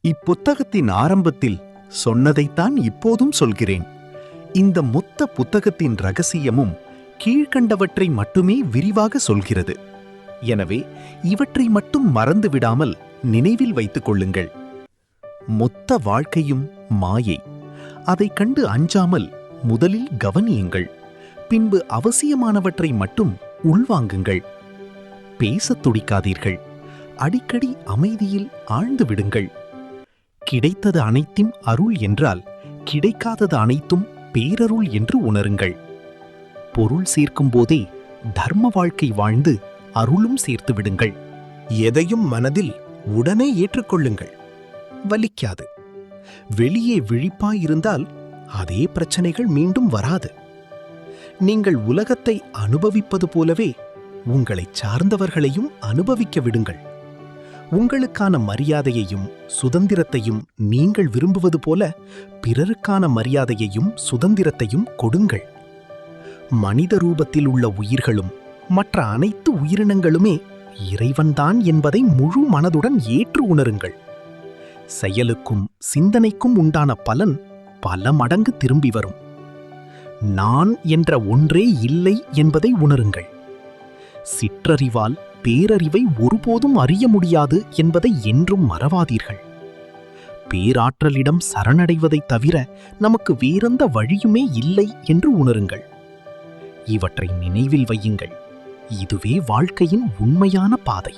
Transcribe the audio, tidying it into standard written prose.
இப்புத்தகத்தின் ஆரம்பத்தில் சொன்னதைத்தான் இப்போதும் சொல்கிறேன். இந்த மொத்த புத்தகத்தின் ரகசியமும் கீழ்க்கண்டவற்றை மட்டுமே விரிவாக சொல்கிறது. எனவே இவற்றை மட்டும் மறந்துவிடாமல் நினைவில் வைத்துக் கொள்ளுங்கள். மொத்த வாழ்க்கையும் மாயை. அதைக் கண்டு அஞ்சாமல் முதலில் கவனியுங்கள். பின்பு அவசியமானவற்றை மட்டும் உள்வாங்குங்கள். பேசத் துடிக்காதீர்கள். அடிக்கடி அமைதியில் ஆழ்ந்து விடுங்கள். கிடைத்தது அனைத்தும் அருள் என்றால் கிடைக்காதது அனைத்தும் பேரருள் என்று உணருங்கள். பொருள் சேர்க்கும் போதே தர்ம வாழ்க்கை வாழ்ந்து அருளும் சேர்த்து விடுங்கள். எதையும் மனதில் உடனே ஏற்றுக்கொள்ளுங்கள். வலிக்காது. வெளியே விழிப்பாயிருந்தால் அதே பிரச்சனைகள் மீண்டும் வராது. நீங்கள் உலகத்தை அனுபவிப்பது போலவே உங்களைச் சார்ந்தவர்களையும் அனுபவிக்க விடுங்கள். உங்களுக்கான மரியாதையையும் சுதந்திரத்தையும் நீங்கள் விரும்புவது போல பிறருக்கான மரியாதையையும் சுதந்திரத்தையும் கொடுங்கள். மனித ரூபத்தில் உள்ள உயிர்களும் மற்ற அனைத்து உயிரினங்களுமே இறைவன்தான் என்பதை முழு மனதுடன் ஏற்று உணருங்கள். செயலுக்கும் சிந்தனைக்கும் உண்டான பலன் பல மடங்கு திரும்பி வரும். நான் என்ற ஒன்றே இல்லை என்பதை உணருங்கள். சிற்றறிவால் பேரறிவை ஒருபோதும் அறிய முடியாது என்பதை என்றும் மறவாதீர்கள். பேராற்றலிடம் சரணடைவதைத் தவிர நமக்கு வேறெந்த வழியுமே இல்லை என்று உணருங்கள். இவற்றை நினைவில் வையுங்கள். இதுவே வாழ்க்கையின் உண்மையான பாதை.